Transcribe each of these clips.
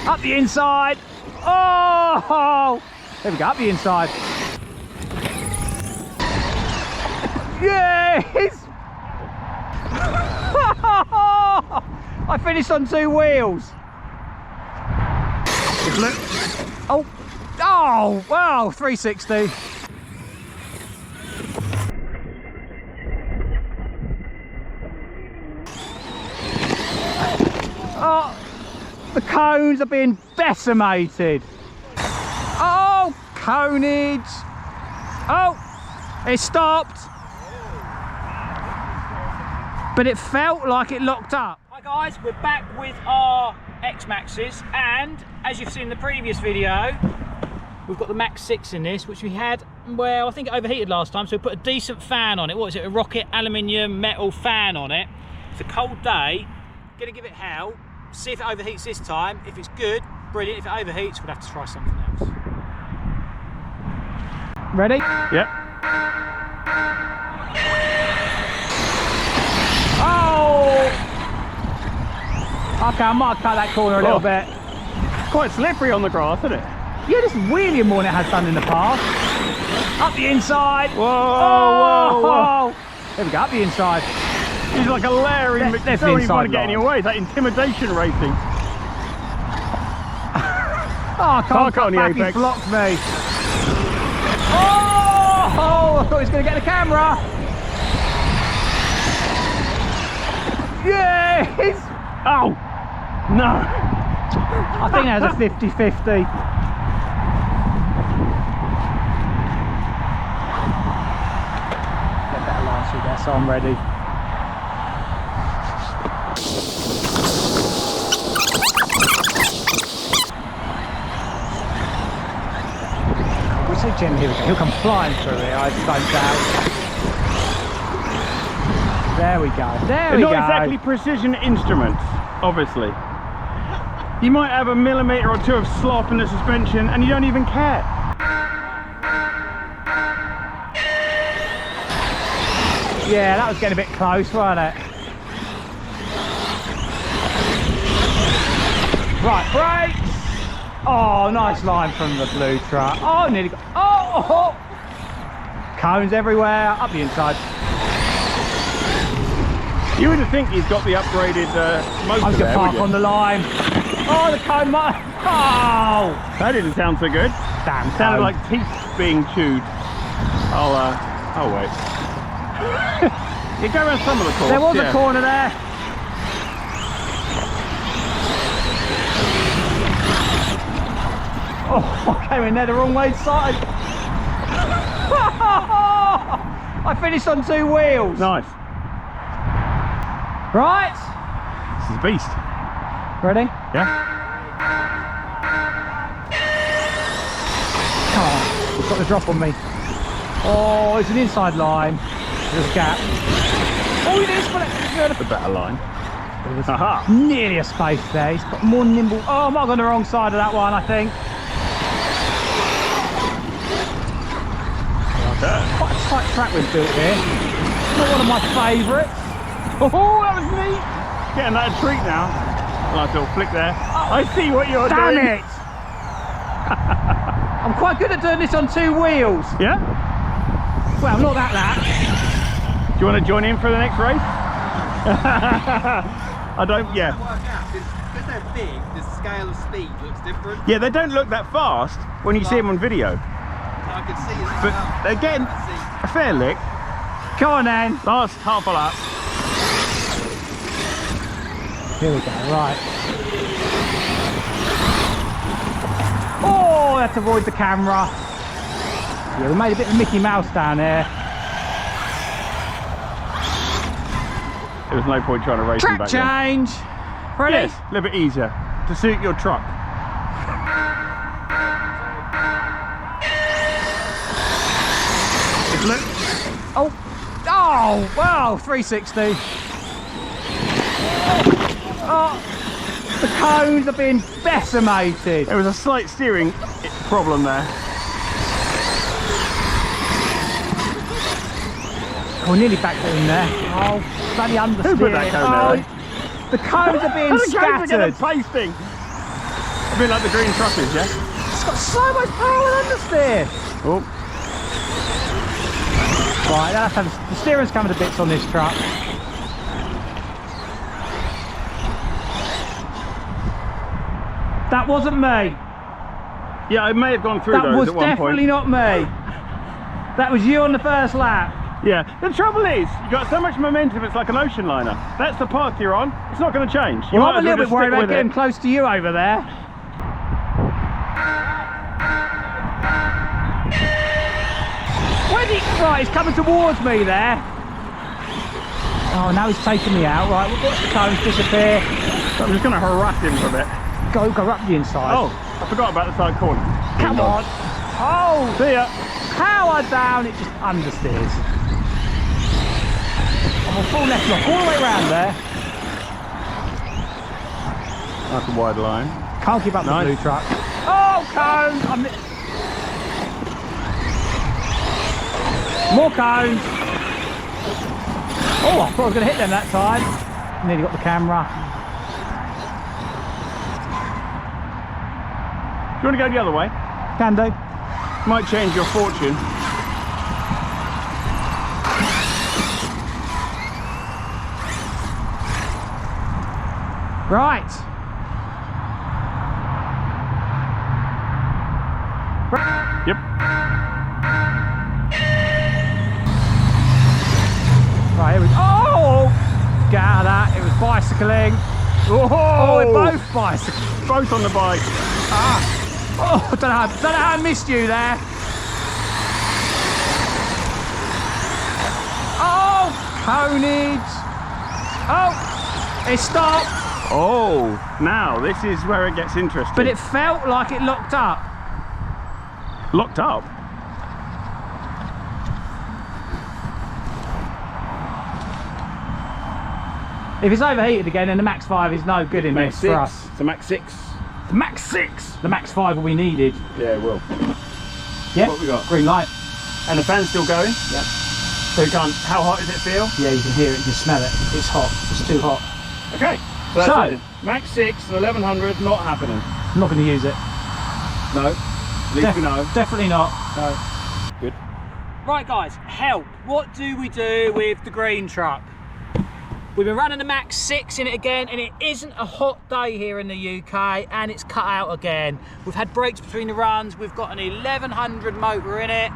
Up the inside. Oh! There we go, up the inside. Yes! I finished on 2 wheels. Oh, oh, wow, 360. Oh, the cones are being decimated. Oh, conage. Oh, it stopped. But it felt like it locked up. Hi guys, we're back with our X-Maxes, and as you've seen in the previous video, we've got the Max 6 in this, which we had, well, I think it overheated last time, so we put a decent fan on it. What is it, a rocket aluminium metal fan on it. It's a cold day, gonna give it hell, see if it overheats this time. If it's good, brilliant. If it overheats, we'll have to try something else. Ready? Yep. Oh! Okay, I might cut that corner a little bit. It's quite slippery on the grass, isn't it? Yeah, this is wheeling more than it has done in the past. Up the inside. Whoa, oh! whoa, whoa. There we go, up the inside. He's like a Larry, but you don't even want to get any away. It's like intimidation racing. Oh, I can't cut back, he's blocked me. Oh! I thought he was going to get the camera. Yes! Oh! No! I think that was a 50-50. Get better line through there, so I'm ready. We'll see Jim, here we go. He'll come flying through here, I don't doubt. There we go, there we go. They're not exactly precision instruments, obviously. You might have a millimetre or 2 of slop in the suspension and you don't even care. Yeah, that was getting a bit close, wasn't it? Right, brakes! Oh, nice line from the blue truck. Oh, nearly got... Oh! Cones everywhere, up the inside. You would think he's got the upgraded motor. I'm going to park on the line. Oh, the cone might... Oh! That didn't sound so good. Damn, it sounded like teeth being chewed. I'll wait. You go around some of the corners. There was a corner there. Oh, I came in there the wrong way side. I finished on 2 wheels. Nice. Right. This is a beast. Ready? Yeah. Oh, it's got the drop on me. Oh, it's an inside line. There's a gap. Oh, it is, but it's a better line. Aha. Nearly a space there. He's got more nimble. Oh, I might have gone the wrong side of that one, I think. Quite a tight track we've built here. Not one of my favourites. Oh, that was neat. Getting that a treat now. Nice little flick there. Oh, I see what you're doing. Damn it! I'm quite good at doing this on 2 wheels. Yeah? Well, not that. Do you want to join in for the next race? I don't, yeah. Because they're big, the scale of speed looks different. Yeah, they don't look that fast when you see them on video. I can see it. But they're getting a fair lick. Come on then. Last half a lap. Here we go, right. Oh, I have to avoid the camera. Yeah, we made a bit of Mickey Mouse down there. There was no point trying to race them back then. Track change. Ready? Yes, a little bit easier to suit your truck. Oh, oh, wow, 360. Oh, the cones are being decimated. There was a slight steering problem there. Oh, nearly backed it in there. Oh, bloody understeer. Who put that cone there? The cones are being scattered. Pasting. A bit like the green truck is, yeah? It's got so much power and understeer. Oh, Right, the steering's coming to bits on this truck. That wasn't me. yeah, it may have gone through That those was at one definitely point. not me. That was you on the first lap. Yeah, the trouble is, you've got so much momentum, it's like an ocean liner. That's the path you're on, it's not going to change. You Well, might I'm a as little bit just worried stick about with getting it. close to you over there. Right, he's coming towards me there. Oh, now he's taking me out. Right, we'll watch the cones disappear. So I'm just going to harass him for a bit. Go up the inside. Oh, I forgot about the side corner. come on. Oh, See ya. power down. It just understeers. I'm on full left lock all the way around there. That's a wide line. Can't keep up Nice. the blue truck. Oh, cones. More cones. Oh, I thought I was going to hit them that time. Nearly got the camera. Do you want to go the other way? Can do. Might change your fortune. Right. Yep. Right, here we go. Oh! Get out of that. It was bicycling. Oh, we're both bicycling. Both on the bike. Oh, I don't know how I missed you there. Oh, conage. Oh, it stopped. Oh, now this is where it gets interesting. But it felt like it locked up. Locked up? If it's overheated again, then the Max 5 is no good in Max this 6. for us. It's a Max 6. The Max 6. The Max 5 will be needed. Yeah, it will. Yeah. What we got? Green light. And the fan's still going? Yep. So you can't, how hot does it feel? Yeah, you can hear it. You can smell it. It's hot. It's too hot. Okay. So it. Max 6 and 1100 not happening. I'm not going to use it. No. At least we know. Definitely not. No. Good. Right guys, help. What do we do with the green truck? We've been running the Max 6 in it again, and it isn't a hot day here in the UK, and it's cut out again. We've had breaks between the runs. We've got an 1100 motor in it.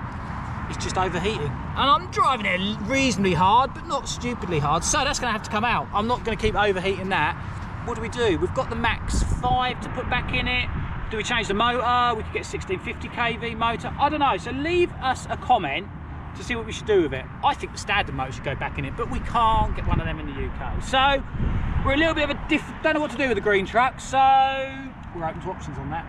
It's just overheating. And I'm driving it reasonably hard, but not stupidly hard. So that's gonna have to come out. I'm not gonna keep overheating that. What do we do? We've got the Max 5 to put back in it. Do we change the motor? We could get 1650 kV motor. I don't know. So leave us a comment to see what we should do with it. I think the standard motor should go back in it, but we can't get one of them in the UK. So we're a little bit of a don't know what to do with the green truck, so we're open to options on that.